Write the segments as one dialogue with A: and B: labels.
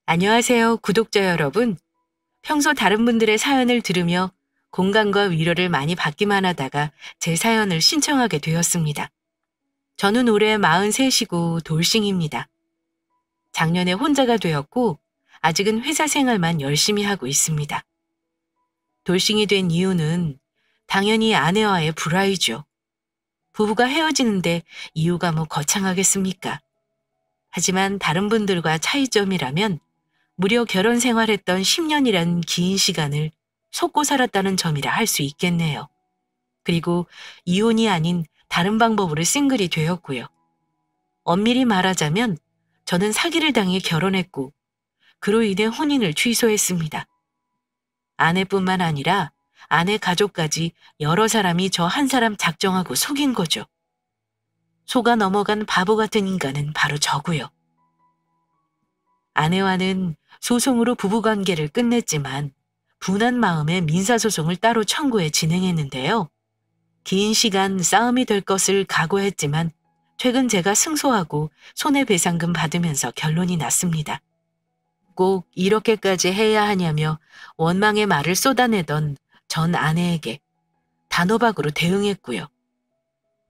A: 안녕하세요, 구독자 여러분. 평소 다른 분들의 사연을 들으며 공감과 위로를 많이 받기만 하다가 제 사연을 신청하게 되었습니다. 저는 올해 43이고 돌싱입니다. 작년에 혼자가 되었고 아직은 회사 생활만 열심히 하고 있습니다. 돌싱이 된 이유는 당연히 아내와의 불화이죠. 부부가 헤어지는데 이유가 뭐 거창하겠습니까? 하지만 다른 분들과 차이점이라면 무려 결혼 생활했던 10년이란 긴 시간을 속고 살았다는 점이라 할 수 있겠네요. 그리고 이혼이 아닌 다른 방법으로 싱글이 되었고요. 엄밀히 말하자면 저는 사기를 당해 결혼했고 그로 인해 혼인을 취소했습니다. 아내뿐만 아니라 아내 가족까지 여러 사람이 저 한 사람 작정하고 속인 거죠. 속아 넘어간 바보 같은 인간은 바로 저고요. 아내와는 소송으로 부부관계를 끝냈지만 분한 마음에 민사소송을 따로 청구해 진행했는데요. 긴 시간 싸움이 될 것을 각오했지만 최근 제가 승소하고 손해배상금 받으면서 결론이 났습니다. 꼭 이렇게까지 해야 하냐며 원망의 말을 쏟아내던 전 아내에게 단호박으로 대응했고요.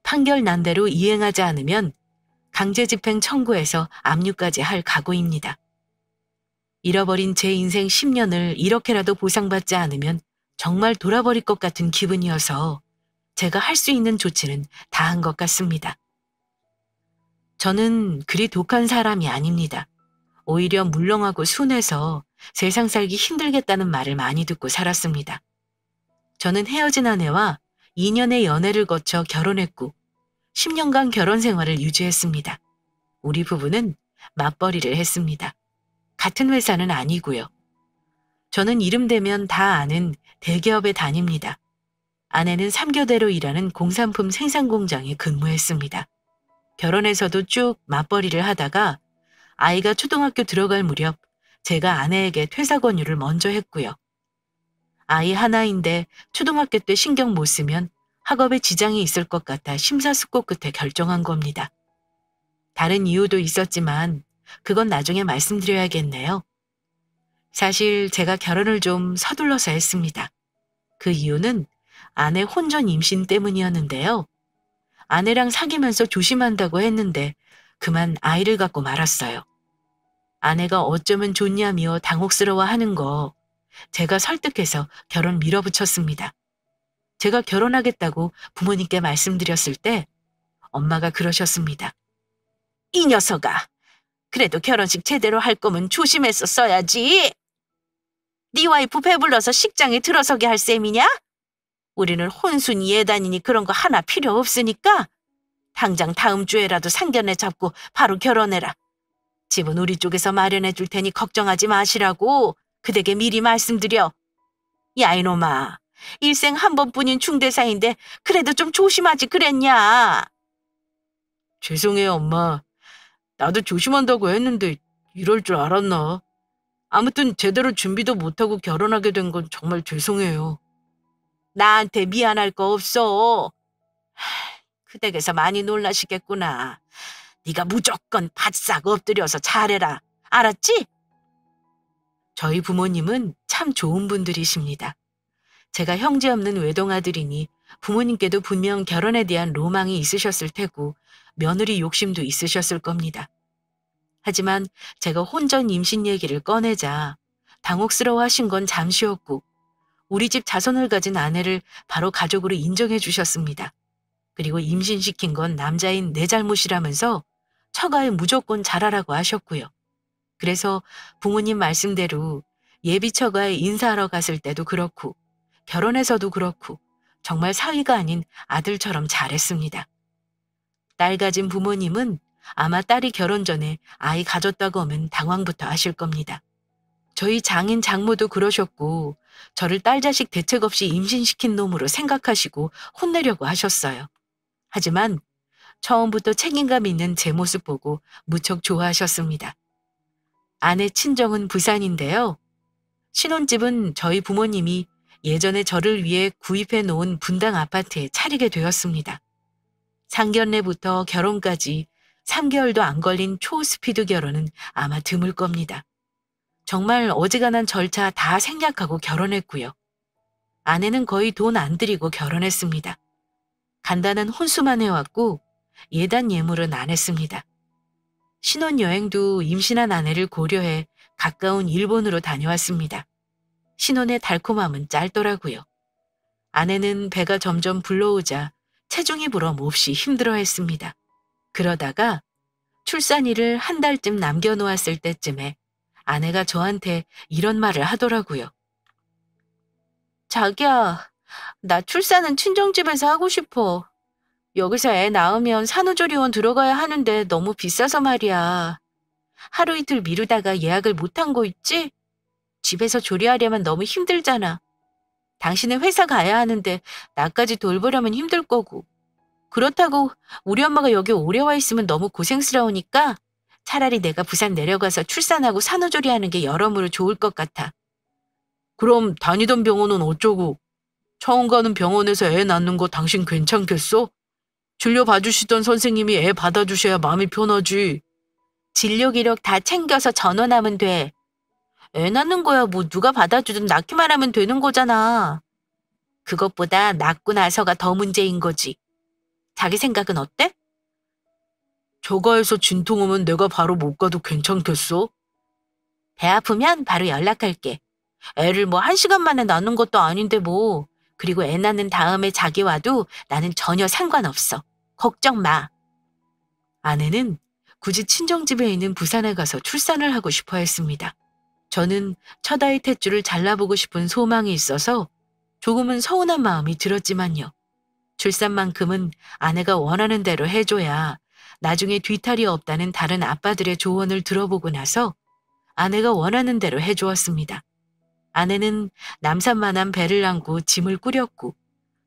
A: 판결 난 대로 이행하지 않으면 강제집행 청구해서 압류까지 할 각오입니다. 잃어버린 제 인생 10년을 이렇게라도 보상받지 않으면 정말 돌아버릴 것 같은 기분이어서 제가 할 수 있는 조치는 다 한 것 같습니다. 저는 그리 독한 사람이 아닙니다. 오히려 물렁하고 순해서 세상 살기 힘들겠다는 말을 많이 듣고 살았습니다. 저는 헤어진 아내와 2년의 연애를 거쳐 결혼했고 10년간 결혼 생활을 유지했습니다. 우리 부부는 맞벌이를 했습니다. 같은 회사는 아니고요. 저는 이름 대면 다 아는 대기업에 다닙니다. 아내는 3교대로 일하는 공산품 생산 공장에 근무했습니다. 결혼해서도 쭉 맞벌이를 하다가 아이가 초등학교 들어갈 무렵 제가 아내에게 퇴사 권유를 먼저 했고요. 아이 하나인데 초등학교 때 신경 못 쓰면 학업에 지장이 있을 것 같아 심사숙고 끝에 결정한 겁니다. 다른 이유도 있었지만 그건 나중에 말씀드려야겠네요. 사실 제가 결혼을 좀 서둘러서 했습니다. 그 이유는 아내 혼전 임신 때문이었는데요. 아내랑 사귀면서 조심한다고 했는데 그만 아이를 갖고 말았어요. 아내가 어쩌면 좋냐며 당혹스러워하는 거 제가 설득해서 결혼 밀어붙였습니다. 제가 결혼하겠다고 부모님께 말씀드렸을 때 엄마가 그러셨습니다. 이 녀석아, 그래도 결혼식 제대로 할 거면 조심해서 써야지. 네 와이프 배불러서 식장에 들어서게 할 셈이냐? 우리는 혼순이 예단이니 그런 거 하나 필요 없으니까 당장 다음 주에라도 상견례 잡고 바로 결혼해라. 집은 우리 쪽에서 마련해 줄 테니 걱정하지 마시라고 그대게 미리 말씀드려. 야 이놈아, 일생 한 번뿐인 중대사인데 그래도 좀 조심하지 그랬냐? 죄송해요 엄마. 나도 조심한다고 했는데 이럴 줄 알았나? 아무튼 제대로 준비도 못하고 결혼하게 된 건 정말 죄송해요. 나한테 미안할 거 없어. 그 댁에서 많이 놀라시겠구나. 네가 무조건 바싹 엎드려서 잘해라. 알았지? 저희 부모님은 참 좋은 분들이십니다. 제가 형제 없는 외동아들이니 부모님께도 분명 결혼에 대한 로망이 있으셨을 테고 며느리 욕심도 있으셨을 겁니다. 하지만 제가 혼전 임신 얘기를 꺼내자 당혹스러워하신 건 잠시였고 우리 집 자손을 가진 아내를 바로 가족으로 인정해 주셨습니다. 그리고 임신시킨 건 남자인 내 잘못이라면서 처가에 무조건 잘하라고 하셨고요. 그래서 부모님 말씀대로 예비 처가에 인사하러 갔을 때도 그렇고 결혼해서도 그렇고 정말 사위가 아닌 아들처럼 잘했습니다. 딸 가진 부모님은 아마 딸이 결혼 전에 아이 가졌다고 하면 당황부터 하실 겁니다. 저희 장인 장모도 그러셨고 저를 딸 자식 대책 없이 임신시킨 놈으로 생각하시고 혼내려고 하셨어요. 하지만 처음부터 책임감 있는 제 모습 보고 무척 좋아하셨습니다. 아내 친정은 부산인데요. 신혼집은 저희 부모님이 예전에 저를 위해 구입해 놓은 분당 아파트에 차리게 되었습니다. 상견례부터 결혼까지 3개월도 안 걸린 초스피드 결혼은 아마 드물 겁니다. 정말 어지간한 절차 다 생략하고 결혼했고요. 아내는 거의 돈 안 들이고 결혼했습니다. 간단한 혼수만 해왔고 예단 예물은 안 했습니다. 신혼여행도 임신한 아내를 고려해 가까운 일본으로 다녀왔습니다. 신혼의 달콤함은 짧더라고요. 아내는 배가 점점 불러오자 체중이 불어 몹시 힘들어했습니다. 그러다가 출산일을 한 달쯤 남겨놓았을 때쯤에 아내가 저한테 이런 말을 하더라고요. 자기야, 나 출산은 친정집에서 하고 싶어. 여기서 애 낳으면 산후조리원 들어가야 하는데 너무 비싸서 말이야. 하루 이틀 미루다가 예약을 못한 거 있지? 집에서 조리하려면 너무 힘들잖아. 당신은 회사 가야 하는데 나까지 돌보려면 힘들 거고. 그렇다고 우리 엄마가 여기 오래 와 있으면 너무 고생스러우니까 차라리 내가 부산 내려가서 출산하고 산후조리하는 게 여러모로 좋을 것 같아. 그럼 다니던 병원은 어쩌고? 처음 가는 병원에서 애 낳는 거 당신 괜찮겠어? 진료 봐주시던 선생님이 애 받아주셔야 마음이 편하지. 진료 기록 다 챙겨서 전원하면 돼. 애 낳는 거야 뭐 누가 받아주든 낳기만 하면 되는 거잖아. 그것보다 낳고 나서가 더 문제인 거지. 자기 생각은 어때? 저가에서 진통 오면 내가 바로 못 가도 괜찮겠어? 배 아프면 바로 연락할게. 애를 뭐 1시간 만에 낳는 것도 아닌데 뭐. 그리고 애 낳는 다음에 자기 와도 나는 전혀 상관없어. 걱정 마. 아내는 굳이 친정집에 있는 부산에 가서 출산을 하고 싶어 했습니다. 저는 첫 아이 탯줄을 잘라보고 싶은 소망이 있어서 조금은 서운한 마음이 들었지만요. 출산만큼은 아내가 원하는 대로 해줘야 나중에 뒤탈이 없다는 다른 아빠들의 조언을 들어보고 나서 아내가 원하는 대로 해주었습니다. 아내는 남산만한 배를 안고 짐을 꾸렸고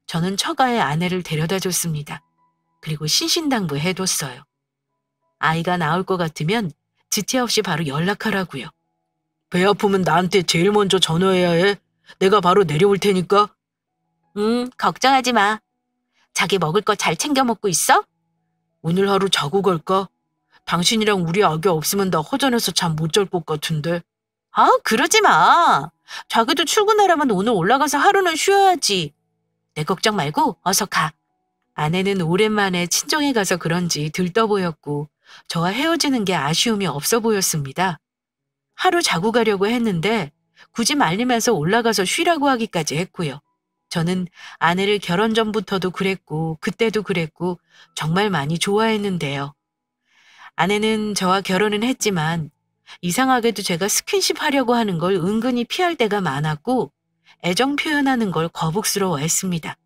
A: 저는 처가에 아내를 데려다 줬습니다. 그리고 신신당부 해뒀어요. 아이가 나올 것 같으면 지체 없이 바로 연락하라고요. 배 아프면 나한테 제일 먼저 전화해야 해. 내가 바로 내려올 테니까. 걱정하지 마. 자기 먹을 거 잘 챙겨 먹고 있어? 오늘 하루 자고 갈까? 당신이랑 우리 아기 없으면 나 허전해서 잠 못 잘 것 같은데. 아, 그러지 마. 자기도 출근하려면 오늘 올라가서 하루는 쉬어야지. 내 걱정 말고 어서 가. 아내는 오랜만에 친정에 가서 그런지 들떠 보였고 저와 헤어지는 게 아쉬움이 없어 보였습니다. 하루 자고 가려고 했는데 굳이 말리면서 올라가서 쉬라고 하기까지 했고요. 저는 아내를 결혼 전부터도 그랬고 그때도 그랬고 정말 많이 좋아했는데요. 아내는 저와 결혼은 했지만 이상하게도 제가 스킨십 하려고 하는 걸 은근히 피할 때가 많았고 애정 표현하는 걸 거북스러워했습니다.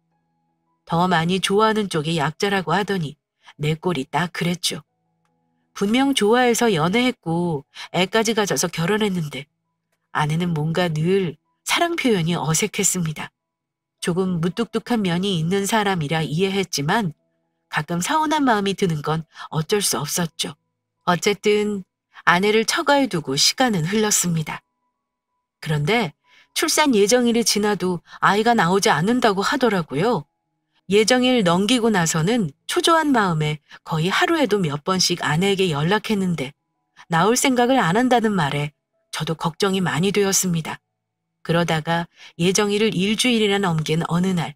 A: 더 많이 좋아하는 쪽이 약자라고 하더니 내 꼴이 딱 그랬죠. 분명 좋아해서 연애했고 애까지 가져서 결혼했는데 아내는 뭔가 늘 사랑 표현이 어색했습니다. 조금 무뚝뚝한 면이 있는 사람이라 이해했지만 가끔 서운한 마음이 드는 건 어쩔 수 없었죠. 어쨌든 아내를 처가에 두고 시간은 흘렀습니다. 그런데 출산 예정일이 지나도 아이가 나오지 않는다고 하더라고요. 예정일 넘기고 나서는 초조한 마음에 거의 하루에도 몇 번씩 아내에게 연락했는데 나올 생각을 안 한다는 말에 저도 걱정이 많이 되었습니다. 그러다가 예정일을 일주일이나 넘긴 어느 날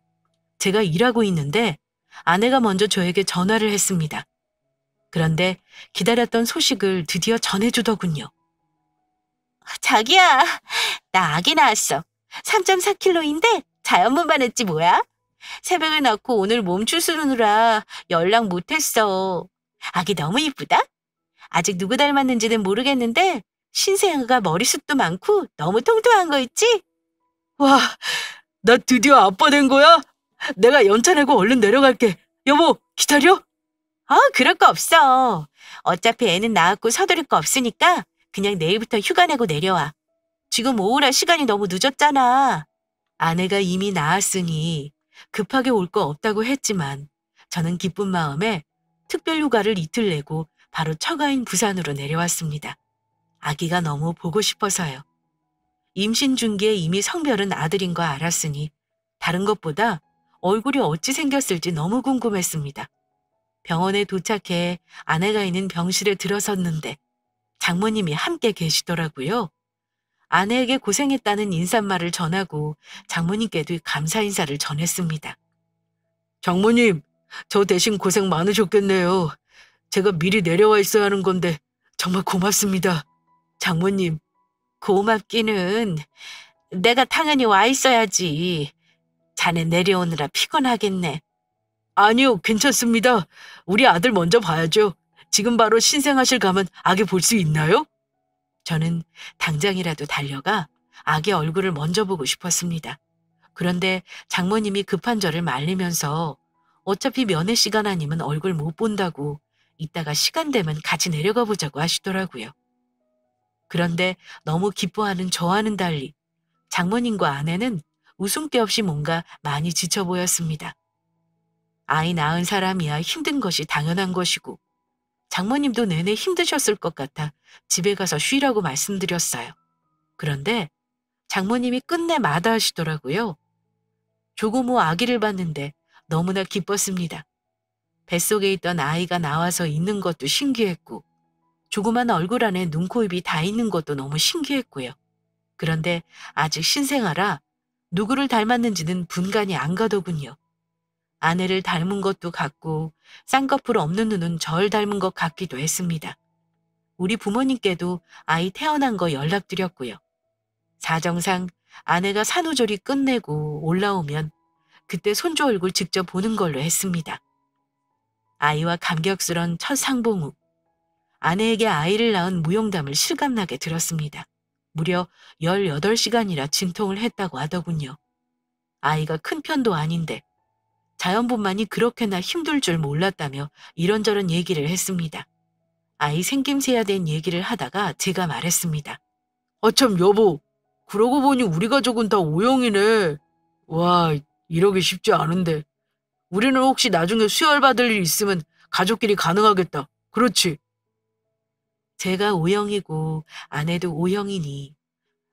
A: 제가 일하고 있는데 아내가 먼저 저에게 전화를 했습니다. 그런데 기다렸던 소식을 드디어 전해주더군요. 자기야, 나 아기 낳았어. 3.4kg인데 자연분만 했지 뭐야? 새벽에 낳고 오늘 몸출 수느라 연락 못했어. 아기 너무 이쁘다? 아직 누구 닮았는지는 모르겠는데 신생아가 머리숱도 많고 너무 통통한 거 있지? 와, 나 드디어 아빠 된 거야? 내가 연차 내고 얼른 내려갈게. 여보, 기다려? 그럴 거 없어. 어차피 애는 낳았고 서두를 거 없으니까 그냥 내일부터 휴가 내고 내려와. 지금 오후라 시간이 너무 늦었잖아. 아내가 이미 낳았으니 급하게 올 거 없다고 했지만 저는 기쁜 마음에 특별 휴가를 이틀 내고 바로 처가인 부산으로 내려왔습니다. 아기가 너무 보고 싶어서요. 임신 중기에 이미 성별은 아들인 거 알았으니 다른 것보다 얼굴이 어찌 생겼을지 너무 궁금했습니다. 병원에 도착해 아내가 있는 병실에 들어섰는데 장모님이 함께 계시더라고요. 아내에게 고생했다는 인사말을 전하고 장모님께도 감사 인사를 전했습니다. 장모님, 저 대신 고생 많으셨겠네요. 제가 미리 내려와 있어야 하는 건데 정말 고맙습니다. 장모님, 고맙기는 내가 당연히 와 있어야지. 자네 내려오느라 피곤하겠네. 아니요, 괜찮습니다. 우리 아들 먼저 봐야죠. 지금 바로 신생아실 가면 아기 볼 수 있나요? 저는 당장이라도 달려가 아기 얼굴을 먼저 보고 싶었습니다. 그런데 장모님이 급한 저를 말리면서 어차피 면회 시간 아니면 얼굴 못 본다고 이따가 시간 되면 같이 내려가 보자고 하시더라고요. 그런데 너무 기뻐하는 저와는 달리 장모님과 아내는 웃음기 없이 뭔가 많이 지쳐 보였습니다. 아이 낳은 사람이야 힘든 것이 당연한 것이고 장모님도 내내 힘드셨을 것 같아 집에 가서 쉬라고 말씀드렸어요. 그런데 장모님이 끝내 마다하시더라고요. 조고모 아기를 봤는데 너무나 기뻤습니다. 뱃속에 있던 아이가 나와서 있는 것도 신기했고 조그만 얼굴 안에 눈, 코, 입이 다 있는 것도 너무 신기했고요. 그런데 아직 신생아라 누구를 닮았는지는 분간이 안 가더군요. 아내를 닮은 것도 같고 쌍꺼풀 없는 눈은 절 닮은 것 같기도 했습니다. 우리 부모님께도 아이 태어난 거 연락드렸고요. 사정상 아내가 산후조리 끝내고 올라오면 그때 손주 얼굴 직접 보는 걸로 했습니다. 아이와 감격스런 첫 상봉 후 아내에게 아이를 낳은 무용담을 실감나게 들었습니다. 무려 18시간이나 진통을 했다고 하더군요. 아이가 큰 편도 아닌데 자연분만이 그렇게나 힘들 줄 몰랐다며 이런저런 얘기를 했습니다. 아이 생김새에 대한 얘기를 하다가 제가 말했습니다. 참 여보, 그러고 보니 우리 가족은 다 O형이네. 와, 이러기 쉽지 않은데. 우리는 혹시 나중에 수혈받을 일 있으면 가족끼리 가능하겠다. 그렇지? 제가 O형이고 아내도 O형이니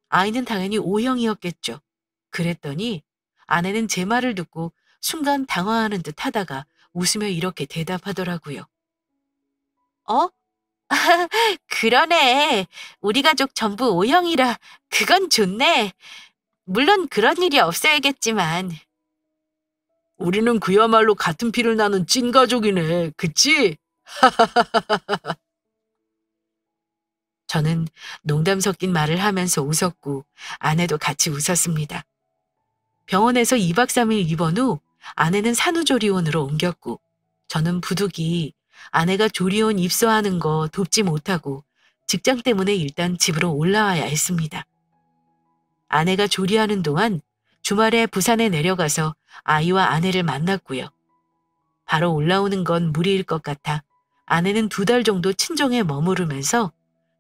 A: 아이는 당연히 O형이었겠죠. 그랬더니 아내는 제 말을 듣고 순간 당황하는 듯 하다가 웃으며 이렇게 대답하더라고요. 어? 그러네. 우리 가족 전부 O형이라 그건 좋네. 물론 그런 일이 없어야겠지만. 우리는 그야말로 같은 피를 나눈 찐가족이네. 그치? 저는 농담 섞인 말을 하면서 웃었고 아내도 같이 웃었습니다. 병원에서 2박 3일 입원 후 아내는 산후조리원으로 옮겼고 저는 부득이 아내가 조리원 입소하는 거 돕지 못하고 직장 때문에 일단 집으로 올라와야 했습니다. 아내가 조리하는 동안 주말에 부산에 내려가서 아이와 아내를 만났고요. 바로 올라오는 건 무리일 것 같아 아내는 2달 정도 친정에 머무르면서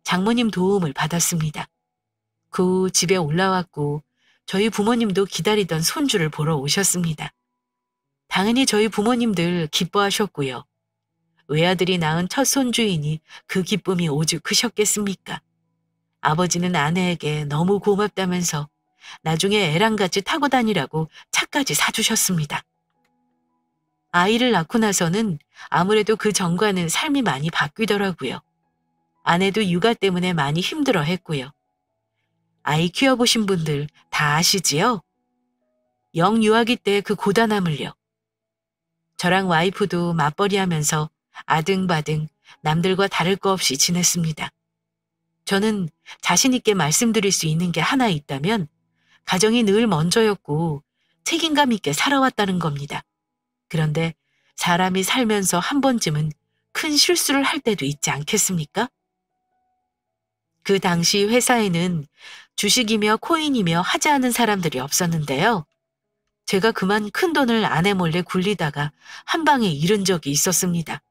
A: 장모님 도움을 받았습니다. 그 후 집에 올라왔고 저희 부모님도 기다리던 손주를 보러 오셨습니다. 당연히 저희 부모님들 기뻐하셨고요. 외아들이 낳은 첫 손주이니 그 기쁨이 오죽 크셨겠습니까? 아버지는 아내에게 너무 고맙다면서 나중에 애랑같이 타고 다니라고 차까지 사주셨습니다. 아이를 낳고 나서는 아무래도 그 전과는 삶이 많이 바뀌더라고요. 아내도 육아 때문에 많이 힘들어 했고요. 아이 키워보신 분들 다 아시지요? 영유아기 때 그 고단함을요. 저랑 와이프도 맞벌이 하면서 아등바등 남들과 다를 거 없이 지냈습니다. 저는 자신 있게 말씀드릴 수 있는 게 하나 있다면 가정이 늘 먼저였고 책임감 있게 살아왔다는 겁니다. 그런데 사람이 살면서 한 번쯤은 큰 실수를 할 때도 있지 않겠습니까? 그 당시 회사에는 주식이며 코인이며 하지 않은 사람들이 없었는데요. 제가 그만 큰 돈을 아내 몰래 굴리다가 한 방에 잃은 적이 있었습니다.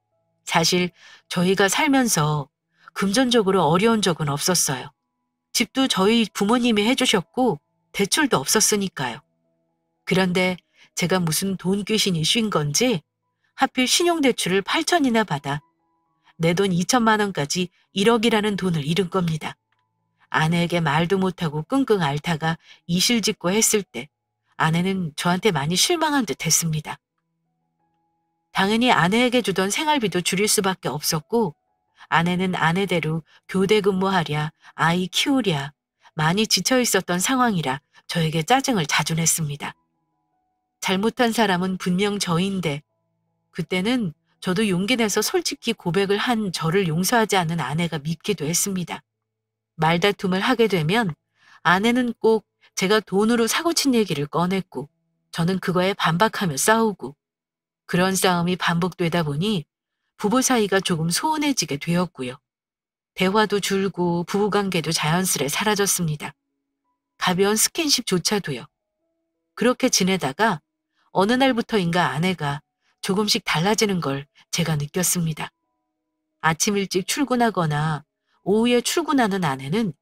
A: 사실 저희가 살면서 금전적으로 어려운 적은 없었어요. 집도 저희 부모님이 해주셨고 대출도 없었으니까요. 그런데 제가 무슨 돈 귀신이 쉰 건지 하필 신용대출을 8천이나 받아 내 돈 2천만 원까지 1억이라는 돈을 잃은 겁니다. 아내에게 말도 못하고 끙끙 앓다가 이실직고 했을 때 아내는 저한테 많이 실망한 듯 했습니다. 당연히 아내에게 주던 생활비도 줄일 수밖에 없었고 아내는 아내대로 교대 근무하랴, 아이 키우랴, 많이 지쳐 있었던 상황이라 저에게 짜증을 자주 냈습니다. 잘못한 사람은 분명 저인데 그때는 저도 용기 내서 솔직히 고백을 한 저를 용서하지 않는 아내가 밉기도 했습니다. 말다툼을 하게 되면 아내는 꼭 제가 돈으로 사고친 얘기를 꺼냈고 저는 그거에 반박하며 싸우고 그런 싸움이 반복되다 보니 부부 사이가 조금 소원해지게 되었고요. 대화도 줄고 부부관계도 자연스레 사라졌습니다. 가벼운 스킨십조차도요. 그렇게 지내다가 어느 날부터인가 아내가 조금씩 달라지는 걸 제가 느꼈습니다. 아침 일찍 출근하거나 오후에 출근하는 아내는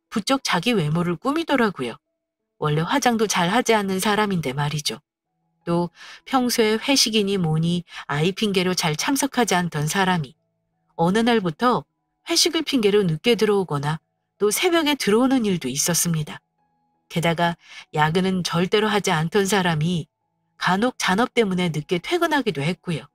A: 부쩍 자기 외모를 꾸미더라고요. 원래 화장도 잘 하지 않는 사람인데 말이죠. 또 평소에 회식이니 뭐니 아이 핑계로 잘 참석하지 않던 사람이 어느 날부터 회식을 핑계로 늦게 들어오거나 또 새벽에 들어오는 일도 있었습니다. 게다가 야근은 절대로 하지 않던 사람이 간혹 잔업 때문에 늦게 퇴근하기도 했고요.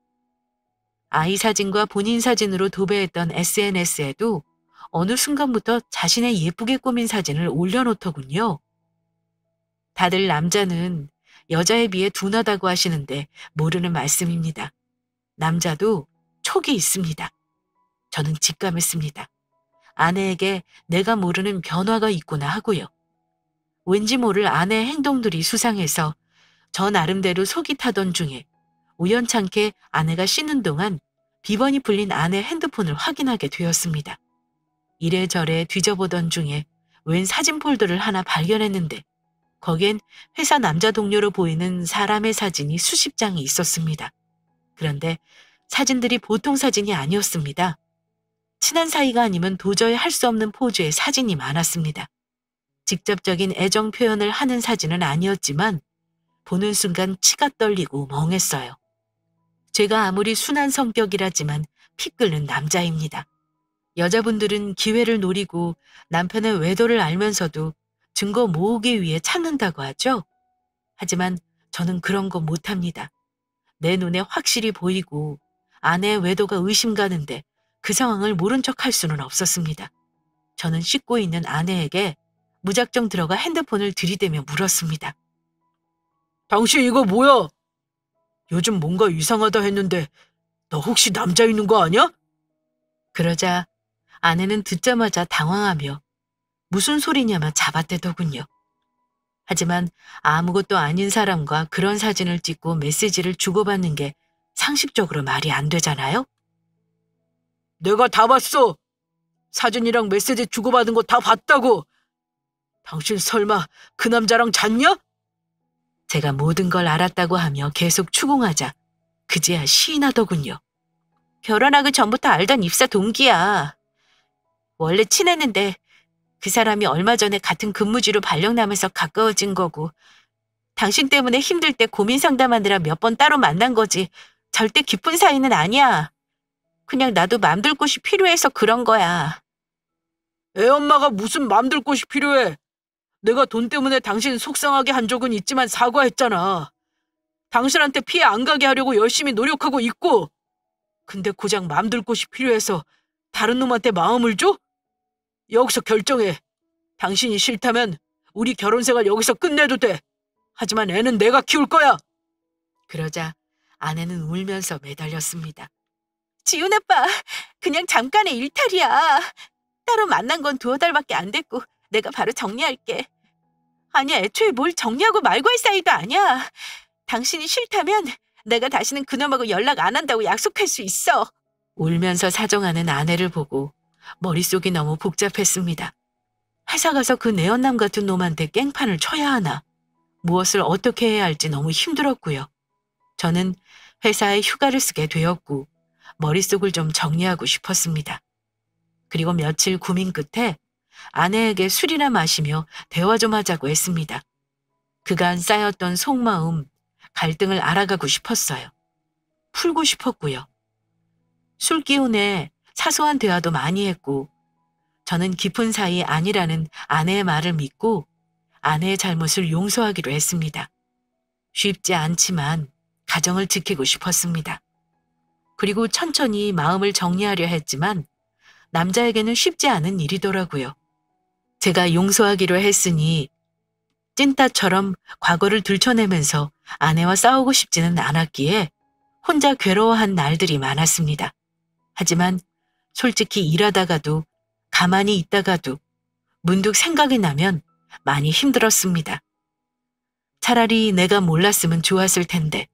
A: 아이 사진과 본인 사진으로 도배했던 SNS에도 어느 순간부터 자신의 예쁘게 꾸민 사진을 올려놓더군요. 다들 남자는 여자에 비해 둔하다고 하시는데 모르는 말씀입니다. 남자도 촉이 있습니다. 저는 직감했습니다. 아내에게 내가 모르는 변화가 있구나 하고요. 왠지 모를 아내의 행동들이 수상해서 저 나름대로 속이 타던 중에 우연찮게 아내가 씻는 동안 비번이 풀린 아내 핸드폰을 확인하게 되었습니다. 이래저래 뒤져보던 중에 웬 사진 폴더를 하나 발견했는데 거기엔 회사 남자 동료로 보이는 사람의 사진이 수십 장이 있었습니다. 그런데 사진들이 보통 사진이 아니었습니다. 친한 사이가 아니면 도저히 할 수 없는 포즈의 사진이 많았습니다. 직접적인 애정 표현을 하는 사진은 아니었지만 보는 순간 치가 떨리고 멍했어요. 제가 아무리 순한 성격이라지만 피 끓는 남자입니다. 여자분들은 기회를 노리고 남편의 외도를 알면서도 증거 모으기 위해 찾는다고 하죠. 하지만 저는 그런 거 못합니다. 내 눈에 확실히 보이고 아내의 외도가 의심가는데 그 상황을 모른 척 할 수는 없었습니다. 저는 씻고 있는 아내에게 무작정 들어가 핸드폰을 들이대며 물었습니다. 당신 이거 뭐야? 요즘 뭔가 이상하다 했는데 너 혹시 남자 있는 거 아니야? 그러자 아내는 듣자마자 당황하며 무슨 소리냐며 잡아대더군요. 하지만 아무것도 아닌 사람과 그런 사진을 찍고 메시지를 주고받는 게 상식적으로 말이 안 되잖아요? 내가 다 봤어. 사진이랑 메시지 주고받은 거 다 봤다고. 당신 설마 그 남자랑 잤냐? 제가 모든 걸 알았다고 하며 계속 추궁하자 그제야 시인하더군요. 결혼하기 전부터 알던 입사 동기야. 원래 친했는데 그 사람이 얼마 전에 같은 근무지로 발령나면서 가까워진 거고 당신 때문에 힘들 때 고민 상담하느라 몇 번 따로 만난 거지 절대 깊은 사이는 아니야. 그냥 나도 맘들 곳이 필요해서 그런 거야. 애 엄마가 무슨 맘들 곳이 필요해. 내가 돈 때문에 당신 속상하게 한 적은 있지만 사과했잖아. 당신한테 피해 안 가게 하려고 열심히 노력하고 있고 근데 고작 맘들 곳이 필요해서 다른 놈한테 마음을 줘? 여기서 결정해. 당신이 싫다면 우리 결혼 생활 여기서 끝내도 돼. 하지만 애는 내가 키울 거야. 그러자 아내는 울면서 매달렸습니다. 지훈 아빠, 그냥 잠깐의 일탈이야. 따로 만난 건 2달밖에 안 됐고 내가 바로 정리할게. 아니야, 애초에 뭘 정리하고 말고 할 사이도 아니야. 당신이 싫다면 내가 다시는 그놈하고 연락 안 한다고 약속할 수 있어. 울면서 사정하는 아내를 보고 머릿속이 너무 복잡했습니다. 회사 가서 그 내연남 같은 놈한테 깽판을 쳐야 하나, 무엇을 어떻게 해야 할지 너무 힘들었고요. 저는 회사에 휴가를 쓰게 되었고 머릿속을 좀 정리하고 싶었습니다. 그리고 며칠 고민 끝에 아내에게 술이나 마시며 대화 좀 하자고 했습니다. 그간 쌓였던 속마음, 갈등을 알아가고 싶었어요. 풀고 싶었고요. 술 기운에 사소한 대화도 많이 했고 저는 깊은 사이 아니라는 아내의 말을 믿고 아내의 잘못을 용서하기로 했습니다. 쉽지 않지만 가정을 지키고 싶었습니다. 그리고 천천히 마음을 정리하려 했지만 남자에게는 쉽지 않은 일이더라고요. 제가 용서하기로 했으니 찐따처럼 과거를 들춰내면서 아내와 싸우고 싶지는 않았기에 혼자 괴로워한 날들이 많았습니다. 하지만 솔직히 일하다가도 가만히 있다가도 문득 생각이 나면 많이 힘들었습니다. 차라리 내가 몰랐으면 좋았을 텐데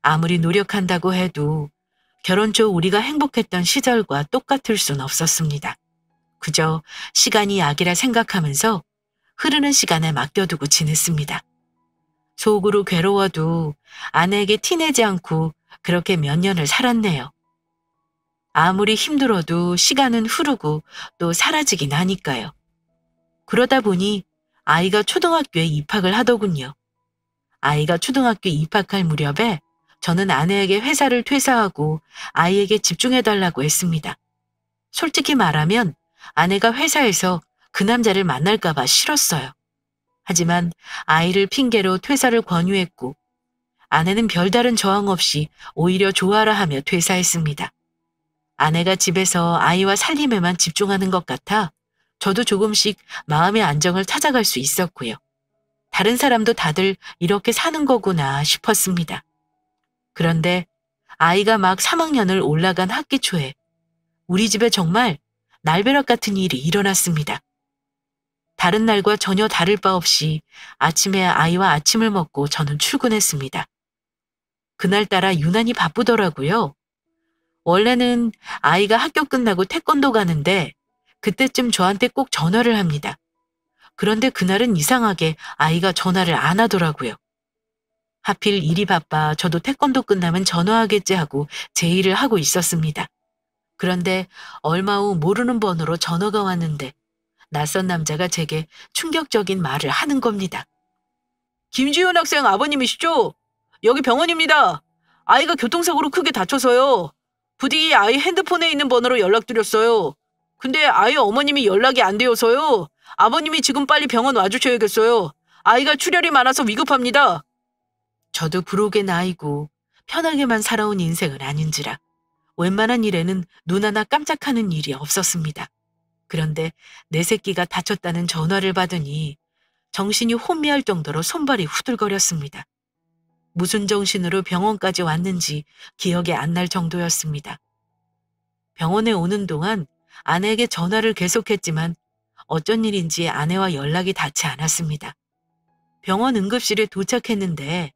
A: 아무리 노력한다고 해도 결혼 초 우리가 행복했던 시절과 똑같을 순 없었습니다. 그저 시간이 약이라 생각하면서 흐르는 시간에 맡겨두고 지냈습니다. 속으로 괴로워도 아내에게 티내지 않고 그렇게 몇 년을 살았네요. 아무리 힘들어도 시간은 흐르고 또 사라지긴 하니까요. 그러다 보니 아이가 초등학교에 입학을 하더군요. 아이가 초등학교 입학할 무렵에 저는 아내에게 회사를 퇴사하고 아이에게 집중해달라고 했습니다. 솔직히 말하면 아내가 회사에서 그 남자를 만날까봐 싫었어요. 하지만 아이를 핑계로 퇴사를 권유했고 아내는 별다른 저항 없이 오히려 좋아라 하며 퇴사했습니다. 아내가 집에서 아이와 살림에만 집중하는 것 같아 저도 조금씩 마음의 안정을 찾아갈 수 있었고요. 다른 사람도 다들 이렇게 사는 거구나 싶었습니다. 그런데 아이가 막 3학년을 올라간 학기 초에 우리 집에 정말 날벼락 같은 일이 일어났습니다. 다른 날과 전혀 다를 바 없이 아침에 아이와 아침을 먹고 저는 출근했습니다. 그날따라 유난히 바쁘더라고요. 원래는 아이가 학교 끝나고 태권도 가는데 그때쯤 저한테 꼭 전화를 합니다. 그런데 그날은 이상하게 아이가 전화를 안 하더라고요. 하필 일이 바빠 저도 태권도 끝나면 전화하겠지 하고 제 일을 하고 있었습니다. 그런데 얼마 후 모르는 번호로 전화가 왔는데 낯선 남자가 제게 충격적인 말을 하는 겁니다. 김지훈 학생 아버님이시죠? 여기 병원입니다. 아이가 교통사고로 크게 다쳐서요. 부디 아이 핸드폰에 있는 번호로 연락드렸어요. 근데 아이 어머님이 연락이 안 되어서요. 아버님이 지금 빨리 병원 와주셔야겠어요. 아이가 출혈이 많아서 위급합니다. 저도 부록의 나이고 편하게만 살아온 인생은 아닌지라 웬만한 일에는 눈 하나 깜짝하는 일이 없었습니다. 그런데 내 새끼가 다쳤다는 전화를 받으니 정신이 혼미할 정도로 손발이 후들거렸습니다. 무슨 정신으로 병원까지 왔는지 기억이 안 날 정도였습니다. 병원에 오는 동안 아내에게 전화를 계속했지만 어쩐 일인지 아내와 연락이 닿지 않았습니다. 병원 응급실에 도착했는데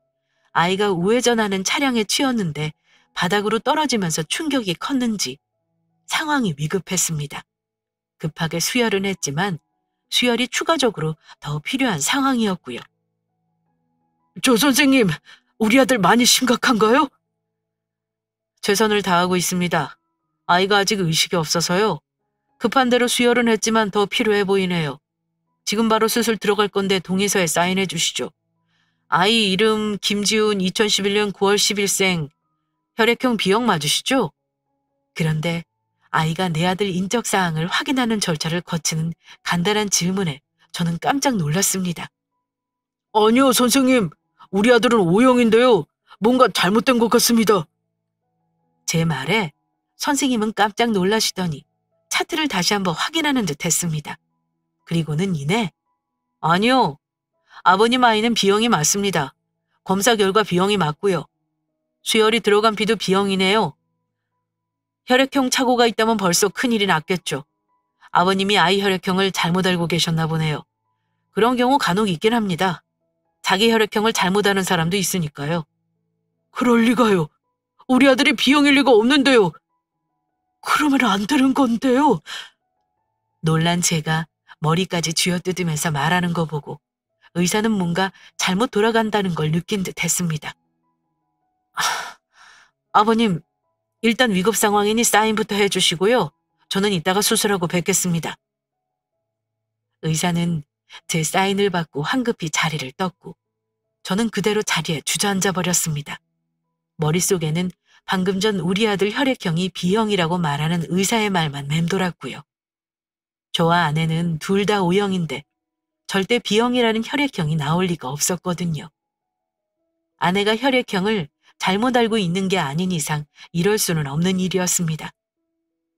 A: 아이가 우회전하는 차량에 치였는데 바닥으로 떨어지면서 충격이 컸는지 상황이 위급했습니다. 급하게 수혈은 했지만 수혈이 추가적으로 더 필요한 상황이었고요. 조 선생님, 우리 아들 많이 심각한가요? 최선을 다하고 있습니다. 아이가 아직 의식이 없어서요. 급한 대로 수혈은 했지만 더 필요해 보이네요. 지금 바로 수술 들어갈 건데 동의서에 사인해 주시죠. 아이 이름 김지훈 2011년 9월 10일생 혈액형 B형 맞으시죠? 그런데 아이가 내 아들 인적사항을 확인하는 절차를 거치는 간단한 질문에 저는 깜짝 놀랐습니다. 아니요, 선생님. 우리 아들은 O형인데요. 뭔가 잘못된 것 같습니다. 제 말에 선생님은 깜짝 놀라시더니 차트를 다시 한번 확인하는 듯 했습니다. 그리고는 이내 아니요. 아버님 아이는 B형이 맞습니다. 검사 결과 B형이 맞고요. 수혈이 들어간 피도 B형이네요. 혈액형 착오가 있다면 벌써 큰일이 났겠죠. 아버님이 아이 혈액형을 잘못 알고 계셨나 보네요. 그런 경우 간혹 있긴 합니다. 자기 혈액형을 잘못 아는 사람도 있으니까요. 그럴 리가요. 우리 아들이 B형일 리가 없는데요. 그러면 안 되는 건데요. 놀란 제가 머리까지 쥐어뜯으면서 말하는 거 보고 의사는 뭔가 잘못 돌아간다는 걸 느낀 듯 했습니다. 아버님, 일단 위급 상황이니 사인부터 해주시고요. 저는 이따가 수술하고 뵙겠습니다. 의사는 제 사인을 받고 황급히 자리를 떴고 저는 그대로 자리에 주저앉아 버렸습니다. 머릿속에는 방금 전 우리 아들 혈액형이 B형이라고 말하는 의사의 말만 맴돌았고요. 저와 아내는 둘 다 O형인데 절대 B형이라는 혈액형이 나올 리가 없었거든요. 아내가 혈액형을 잘못 알고 있는 게 아닌 이상 이럴 수는 없는 일이었습니다.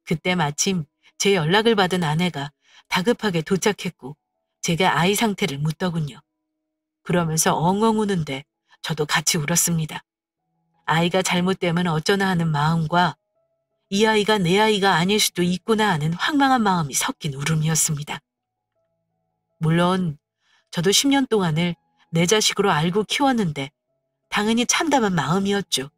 A: 그때 마침 제 연락을 받은 아내가 다급하게 도착했고 제가 아이 상태를 묻더군요. 그러면서 엉엉 우는데 저도 같이 울었습니다. 아이가 잘못되면 어쩌나 하는 마음과 이 아이가 내 아이가 아닐 수도 있구나 하는 황망한 마음이 섞인 울음이었습니다. 물론 저도 10년 동안을 내 자식으로 알고 키웠는데 당연히 참담한 마음이었죠.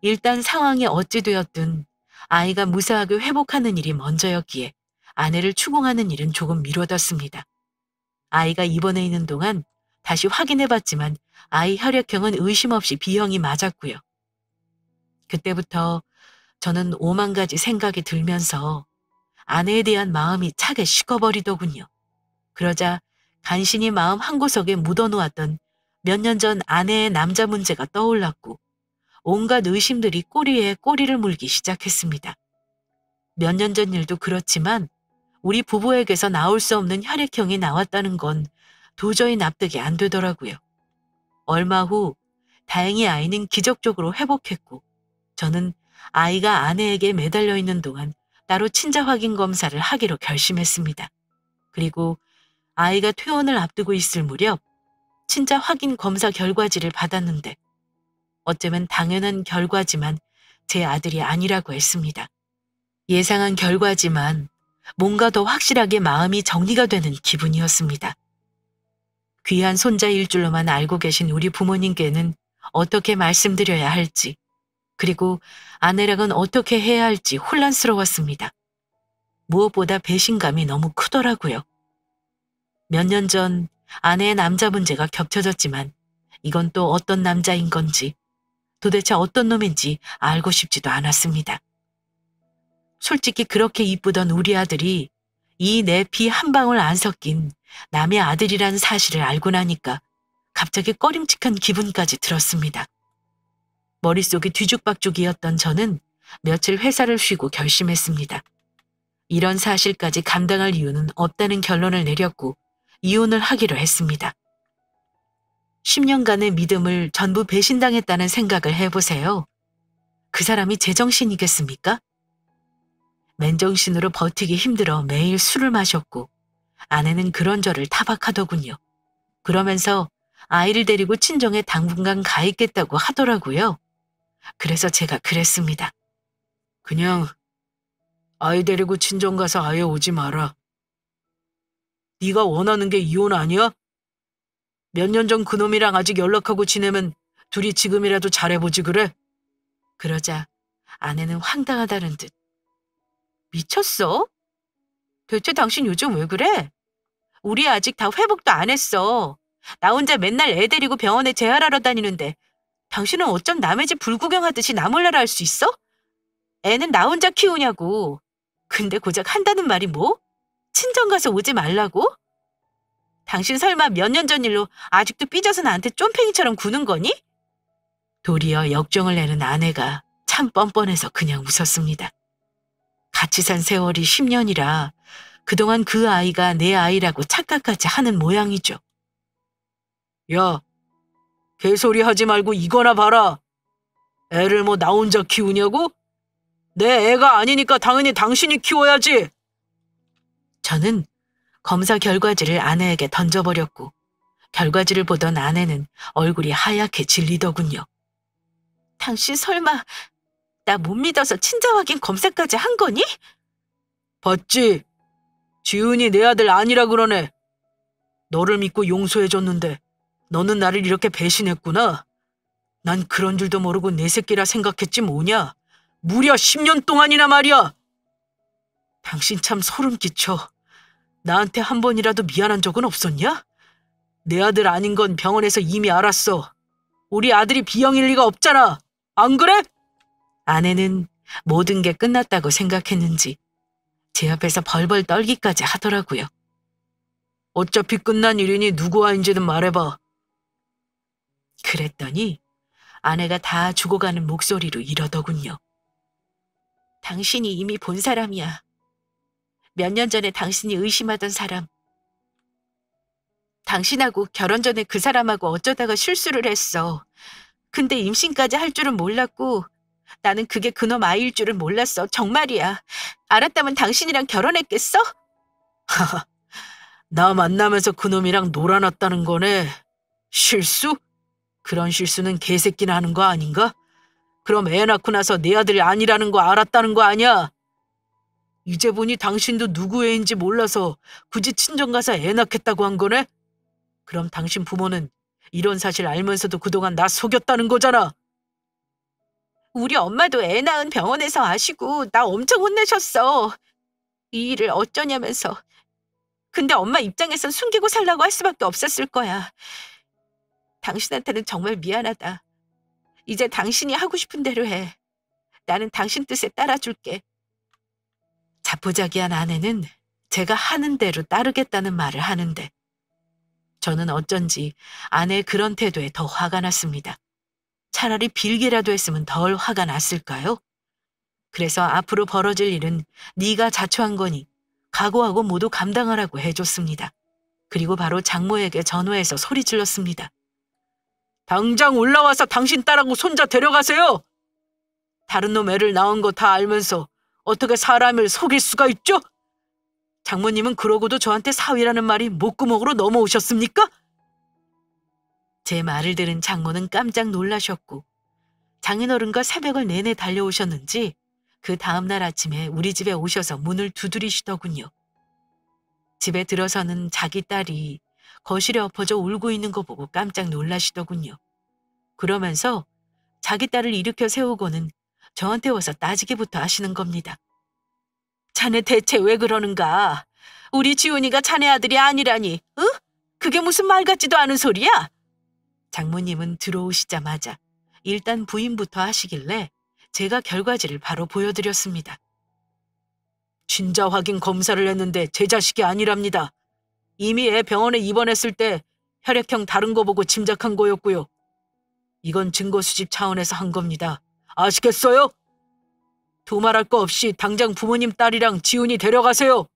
A: 일단 상황이 어찌 되었든 아이가 무사하게 회복하는 일이 먼저였기에 아내를 추궁하는 일은 조금 미뤄뒀습니다. 아이가 입원해 있는 동안 다시 확인해봤지만 아이 혈액형은 의심 없이 B형이 맞았고요. 그때부터 저는 오만 가지 생각이 들면서 아내에 대한 마음이 차게 식어버리더군요. 그러자 간신히 마음 한구석에 묻어놓았던 몇 년 전 아내의 남자 문제가 떠올랐고 온갖 의심들이 꼬리에 꼬리를 물기 시작했습니다. 몇 년 전 일도 그렇지만 우리 부부에게서 나올 수 없는 혈액형이 나왔다는 건 도저히 납득이 안 되더라고요. 얼마 후 다행히 아이는 기적적으로 회복했고 저는 아이가 아내에게 매달려 있는 동안 따로 친자 확인 검사를 하기로 결심했습니다. 그리고 아이가 퇴원을 앞두고 있을 무렵 친자 확인 검사 결과지를 받았는데 어쩌면 당연한 결과지만 제 아들이 아니라고 했습니다. 예상한 결과지만 뭔가 더 확실하게 마음이 정리가 되는 기분이었습니다. 귀한 손자일 줄로만 알고 계신 우리 부모님께는 어떻게 말씀드려야 할지, 그리고 아내랑은 어떻게 해야 할지 혼란스러웠습니다. 무엇보다 배신감이 너무 크더라고요. 몇 년 전 아내의 남자 문제가 겹쳐졌지만 이건 또 어떤 남자인 건지 도대체 어떤 놈인지 알고 싶지도 않았습니다. 솔직히 그렇게 이쁘던 우리 아들이 이 내 피 한 방울 안 섞인 남의 아들이라는 사실을 알고 나니까 갑자기 꺼림칙한 기분까지 들었습니다. 머릿속이 뒤죽박죽이었던 저는 며칠 회사를 쉬고 결심했습니다. 이런 사실까지 감당할 이유는 없다는 결론을 내렸고 이혼을 하기로 했습니다. 10년간의 믿음을 전부 배신당했다는 생각을 해보세요. 그 사람이 제정신이겠습니까? 맨정신으로 버티기 힘들어 매일 술을 마셨고 아내는 그런 저를 타박하더군요. 그러면서 아이를 데리고 친정에 당분간 가 있겠다고 하더라고요. 그래서 제가 그랬습니다. 그냥 아이 데리고 친정 가서 아예 오지 마라. 네가 원하는 게 이혼 아니야? 몇 년 전 그놈이랑 아직 연락하고 지내면 둘이 지금이라도 잘해보지 그래? 그러자 아내는 황당하다는 듯 미쳤어? 대체 당신 요즘 왜 그래? 우리 아직 다 회복도 안 했어. 나 혼자 맨날 애 데리고 병원에 재활하러 다니는데 당신은 어쩜 남의 집 불구경하듯이 나 몰라라 할 수 있어? 애는 나 혼자 키우냐고. 근데 고작 한다는 말이 뭐? 친정 가서 오지 말라고? 당신 설마 몇 년 전 일로 아직도 삐져서 나한테 쫌팽이처럼 구는 거니? 도리어 역정을 내는 아내가 참 뻔뻔해서 그냥 웃었습니다. 같이 산 세월이 10년이라 그동안 그 아이가 내 아이라고 착각까지 하는 모양이죠. 야, 개소리 하지 말고 이거나 봐라. 애를 뭐 나 혼자 키우냐고? 내 애가 아니니까 당연히 당신이 키워야지. 저는 검사 결과지를 아내에게 던져버렸고 결과지를 보던 아내는 얼굴이 하얗게 질리더군요. 당신 설마 나 못 믿어서 친자 확인 검사까지 한 거니? 봤지? 지은이 내 아들 아니라 그러네. 너를 믿고 용서해줬는데 너는 나를 이렇게 배신했구나. 난 그런 줄도 모르고 내 새끼라 생각했지 뭐냐. 무려 10년 동안이나 말이야. 당신 참 소름 끼쳐. 나한테 한 번이라도 미안한 적은 없었냐? 내 아들 아닌 건 병원에서 이미 알았어. 우리 아들이 B형일 리가 없잖아. 안 그래? 아내는 모든 게 끝났다고 생각했는지 제 옆에서 벌벌 떨기까지 하더라고요. 어차피 끝난 일이니 누구 아인지는 말해봐. 그랬더니 아내가 다 죽어가는 목소리로 이러더군요. 당신이 이미 본 사람이야. 몇 년 전에 당신이 의심하던 사람. 당신하고 결혼 전에 그 사람하고 어쩌다가 실수를 했어. 근데 임신까지 할 줄은 몰랐고 나는 그게 그놈 아이일 줄은 몰랐어. 정말이야. 알았다면 당신이랑 결혼했겠어? 나 만나면서 그놈이랑 놀아놨다는 거네. 실수? 그런 실수는 개새끼나 하는 거 아닌가? 그럼 애 낳고 나서 내 아들이 아니라는 거 알았다는 거 아니야? 이제 보니 당신도 누구 애인지 몰라서 굳이 친정 가서 애 낳겠다고 한 거네? 그럼 당신 부모는 이런 사실 알면서도 그동안 나 속였다는 거잖아. 우리 엄마도 애 낳은 병원에서 아시고 나 엄청 혼내셨어. 이 일을 어쩌냐면서. 근데 엄마 입장에선 숨기고 살라고 할 수밖에 없었을 거야. 당신한테는 정말 미안하다. 이제 당신이 하고 싶은 대로 해. 나는 당신 뜻에 따라줄게. 자포자기한 아내는 제가 하는 대로 따르겠다는 말을 하는데 저는 어쩐지 아내의 그런 태도에 더 화가 났습니다. 차라리 빌기라도 했으면 덜 화가 났을까요? 그래서 앞으로 벌어질 일은 네가 자초한 거니 각오하고 모두 감당하라고 해줬습니다. 그리고 바로 장모에게 전화해서 소리 질렀습니다. 당장 올라와서 당신 딸하고 손자 데려가세요. 다른 놈 애를 낳은 거 다 알면서 어떻게 사람을 속일 수가 있죠? 장모님은 그러고도 저한테 사위라는 말이 목구멍으로 넘어오셨습니까? 제 말을 들은 장모는 깜짝 놀라셨고 장인어른과 새벽을 내내 달려오셨는지 그 다음날 아침에 우리 집에 오셔서 문을 두드리시더군요. 집에 들어서는 자기 딸이 거실에 엎어져 울고 있는 거 보고 깜짝 놀라시더군요. 그러면서 자기 딸을 일으켜 세우고는 저한테 와서 따지기부터 하시는 겁니다. 자네 대체 왜 그러는가? 우리 지훈이가 자네 아들이 아니라니, 응? 그게 무슨 말 같지도 않은 소리야? 장모님은 들어오시자마자 일단 부인부터 하시길래 제가 결과지를 바로 보여드렸습니다. 진자 확인 검사를 했는데 제 자식이 아니랍니다. 이미 애 병원에 입원했을 때 혈액형 다른 거 보고 짐작한 거였고요. 이건 증거 수집 차원에서 한 겁니다. 아시겠어요? 두말할 거 없이 당장 부모님 딸이랑 지훈이 데려가세요.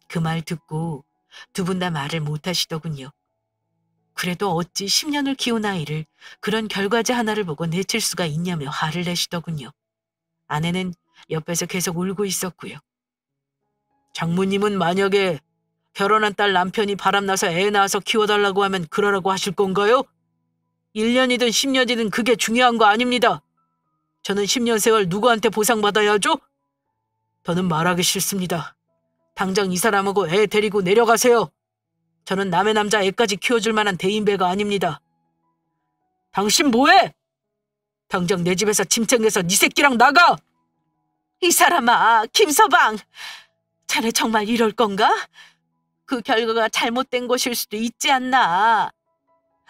A: 그 말 듣고 두 분 다 말을 못 하시더군요. 그래도 어찌 10년을 키운 아이를 그런 결과지 하나를 보고 내칠 수가 있냐며 화를 내시더군요. 아내는 옆에서 계속 울고 있었고요. 장모님은 만약에 결혼한 딸 남편이 바람나서 애 낳아서 키워달라고 하면 그러라고 하실 건가요? 1년이든 10년이든 그게 중요한 거 아닙니다. 저는 10년 세월 누구한테 보상받아야죠? 더는 말하기 싫습니다. 당장 이 사람하고 애 데리고 내려가세요. 저는 남의 남자 애까지 키워줄 만한 대인배가 아닙니다. 당신 뭐해? 당장 내 집에서 짐 챙겨서 네 새끼랑 나가! 이 사람아, 김서방! 자네 정말 이럴 건가? 그 결과가 잘못된 것일 수도 있지 않나?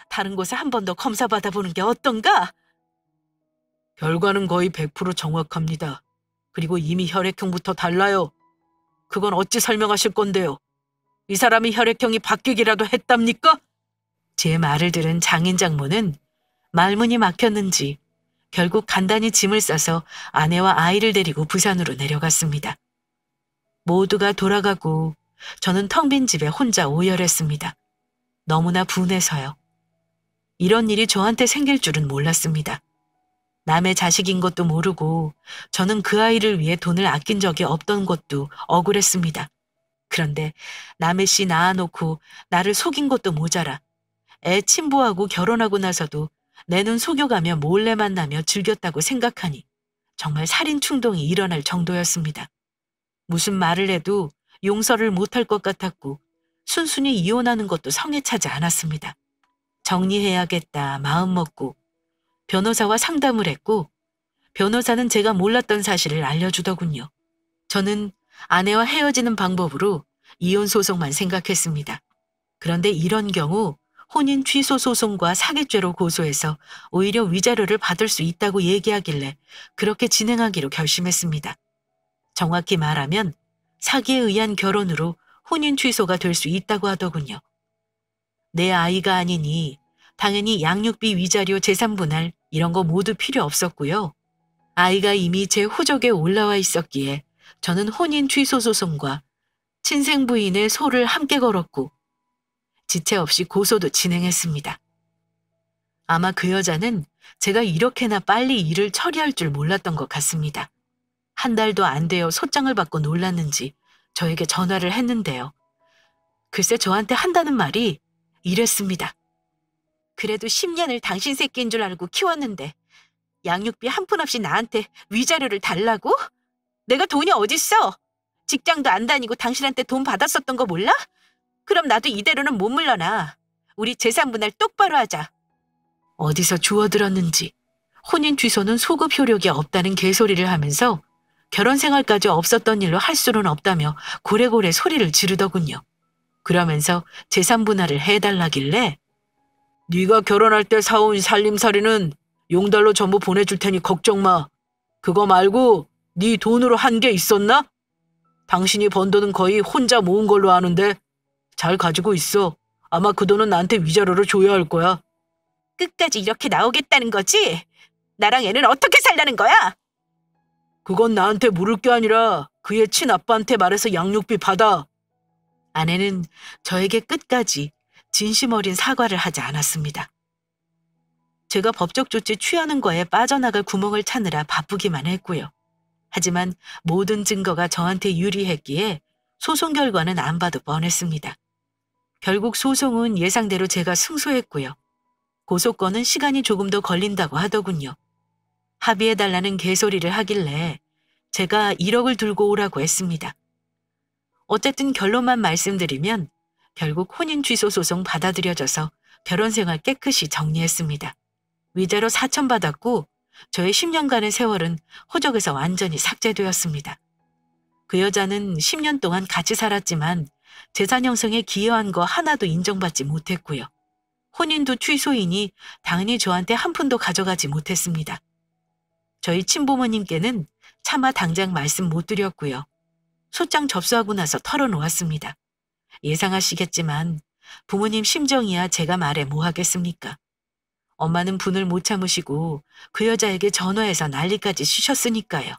A: 다른 곳에 한 번 더 검사 받아보는 게 어떤가? 결과는 거의 100% 정확합니다. 그리고 이미 혈액형부터 달라요. 그건 어찌 설명하실 건데요? 이 사람이 혈액형이 바뀌기라도 했답니까? 제 말을 들은 장인 장모는 말문이 막혔는지 결국 간단히 짐을 싸서 아내와 아이를 데리고 부산으로 내려갔습니다. 모두가 돌아가고 저는 텅 빈 집에 혼자 오열했습니다. 너무나 분해서요. 이런 일이 저한테 생길 줄은 몰랐습니다. 남의 자식인 것도 모르고 저는 그 아이를 위해 돈을 아낀 적이 없던 것도 억울했습니다. 그런데 남의 씨 낳아놓고 나를 속인 것도 모자라 애 친부하고 결혼하고 나서도 내 눈 속여가며 몰래 만나며 즐겼다고 생각하니 정말 살인 충동이 일어날 정도였습니다. 무슨 말을 해도 용서를 못할 것 같았고 순순히 이혼하는 것도 성에 차지 않았습니다. 정리해야겠다 마음 먹고 변호사와 상담을 했고 변호사는 제가 몰랐던 사실을 알려주더군요. 저는 아내와 헤어지는 방법으로 이혼 소송만 생각했습니다. 그런데 이런 경우 혼인 취소 소송과 사기죄로 고소해서 오히려 위자료를 받을 수 있다고 얘기하길래 그렇게 진행하기로 결심했습니다. 정확히 말하면 사기에 의한 결혼으로 혼인 취소가 될 수 있다고 하더군요. 내 아이가 아니니 당연히 양육비, 위자료, 재산분할 이런 거 모두 필요 없었고요. 아이가 이미 제 호적에 올라와 있었기에 저는 혼인 취소 소송과 친생 부인의 소를 함께 걸었고 지체 없이 고소도 진행했습니다. 아마 그 여자는 제가 이렇게나 빨리 일을 처리할 줄 몰랐던 것 같습니다. 한 달도 안 되어 소장을 받고 놀랐는지 저에게 전화를 했는데요. 글쎄 저한테 한다는 말이 이랬습니다. 그래도 10년을 당신 새끼인 줄 알고 키웠는데 양육비 한 푼 없이 나한테 위자료를 달라고? 내가 돈이 어딨어? 직장도 안 다니고 당신한테 돈 받았었던 거 몰라? 그럼 나도 이대로는 못 물러나. 우리 재산 분할 똑바로 하자. 어디서 주워들었는지 혼인 취소는 소급 효력이 없다는 개소리를 하면서 결혼 생활까지 없었던 일로 할 수는 없다며 고래고래 소리를 지르더군요. 그러면서 재산 분할을 해달라길래 네가 결혼할 때 사온 살림살이는 용달로 전부 보내줄 테니 걱정 마. 그거 말고 네 돈으로 한 게 있었나? 당신이 번 돈은 거의 혼자 모은 걸로 아는데 잘 가지고 있어. 아마 그 돈은 나한테 위자료로 줘야 할 거야. 끝까지 이렇게 나오겠다는 거지? 나랑 애는 어떻게 살라는 거야? 그건 나한테 물을 게 아니라 그의 친아빠한테 말해서 양육비 받아. 아내는 저에게 끝까지 진심 어린 사과를 하지 않았습니다. 제가 법적 조치 취하는 거에 빠져나갈 구멍을 찾느라 바쁘기만 했고요. 하지만 모든 증거가 저한테 유리했기에 소송 결과는 안 봐도 뻔했습니다. 결국 소송은 예상대로 제가 승소했고요. 고소권은 시간이 조금 더 걸린다고 하더군요. 합의해달라는 개소리를 하길래 제가 1억을 들고 오라고 했습니다. 어쨌든 결론만 말씀드리면 결국 혼인 취소 소송 받아들여져서 결혼 생활 깨끗이 정리했습니다. 위자료 4천 받았고 저의 10년간의 세월은 호적에서 완전히 삭제되었습니다. 그 여자는 10년 동안 같이 살았지만 재산 형성에 기여한 거 하나도 인정받지 못했고요. 혼인도 취소이니 당연히 저한테 한 푼도 가져가지 못했습니다. 저희 친부모님께는 차마 당장 말씀 못 드렸고요. 소장 접수하고 나서 털어놓았습니다. 예상하시겠지만 부모님 심정이야 제가 말해 뭐 하겠습니까? 엄마는 분을 못 참으시고 그 여자에게 전화해서 난리까지 치셨으니까요.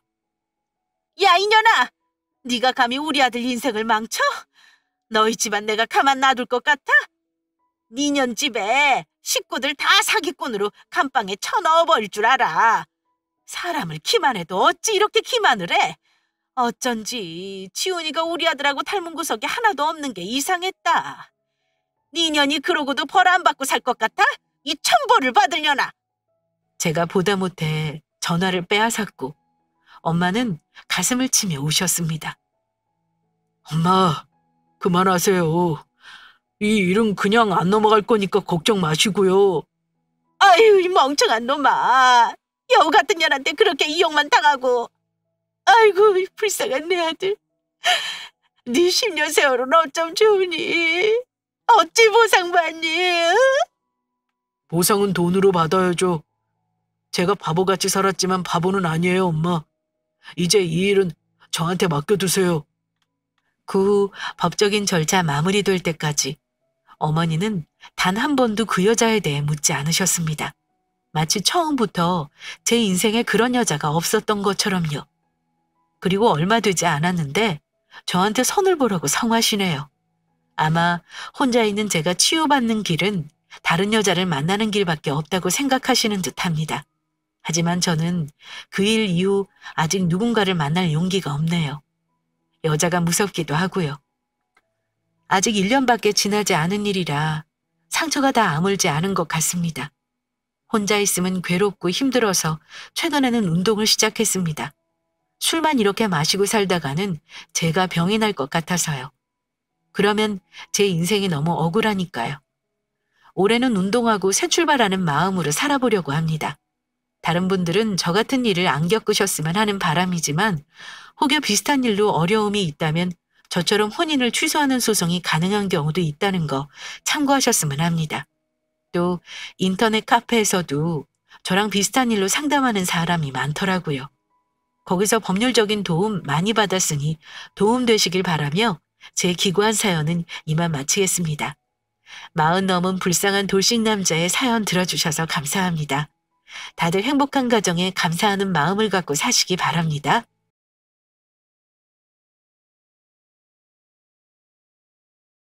A: 야 이년아! 네가 감히 우리 아들 인생을 망쳐? 너희 집안 내가 가만 놔둘 것 같아? 니년 집에 식구들 다 사기꾼으로 감방에 쳐넣어버릴 줄 알아. 사람을 기만해도 어찌 이렇게 기만을 해? 어쩐지 지훈이가 우리 아들하고 닮은 구석이 하나도 없는 게 이상했다. 니년이 그러고도 벌 안 받고 살 것 같아? 이 천벌을 받으려나? 제가 보다 못해 전화를 빼앗았고 엄마는 가슴을 치며 우셨습니다. 엄마, 그만하세요. 이 일은 그냥 안 넘어갈 거니까 걱정 마시고요. 아유, 이 멍청한 놈아. 여우 같은 년한테 그렇게 이용만 당하고. 아이고, 불쌍한 내 아들. 네 10년 세월은 어쩜 좋으니? 어찌 보상받니? 응? 보상은 돈으로 받아야죠. 제가 바보같이 살았지만 바보는 아니에요, 엄마. 이제 이 일은 저한테 맡겨두세요. 그 후 법적인 절차 마무리될 때까지 어머니는 단 한 번도 그 여자에 대해 묻지 않으셨습니다. 마치 처음부터 제 인생에 그런 여자가 없었던 것처럼요. 그리고 얼마 되지 않았는데 저한테 선을 보라고 성하시네요. 아마 혼자 있는 제가 치유받는 길은 다른 여자를 만나는 길밖에 없다고 생각하시는 듯합니다. 하지만 저는 그 일 이후 아직 누군가를 만날 용기가 없네요. 여자가 무섭기도 하고요. 아직 1년밖에 지나지 않은 일이라 상처가 다 아물지 않은 것 같습니다. 혼자 있으면 괴롭고 힘들어서 최근에는 운동을 시작했습니다. 술만 이렇게 마시고 살다가는 제가 병이 날 것 같아서요. 그러면 제 인생이 너무 억울하니까요. 올해는 운동하고 새 출발하는 마음으로 살아보려고 합니다. 다른 분들은 저 같은 일을 안 겪으셨으면 하는 바람이지만 혹여 비슷한 일로 어려움이 있다면 저처럼 혼인을 취소하는 소송이 가능한 경우도 있다는 거 참고하셨으면 합니다. 또 인터넷 카페에서도 저랑 비슷한 일로 상담하는 사람이 많더라고요. 거기서 법률적인 도움 많이 받았으니 도움 되시길 바라며 제 기구한 사연은 이만 마치겠습니다. 40 넘은 불쌍한 돌싱 남자의 사연 들어주셔서 감사합니다. 다들 행복한 가정에 감사하는 마음을 갖고 사시기 바랍니다.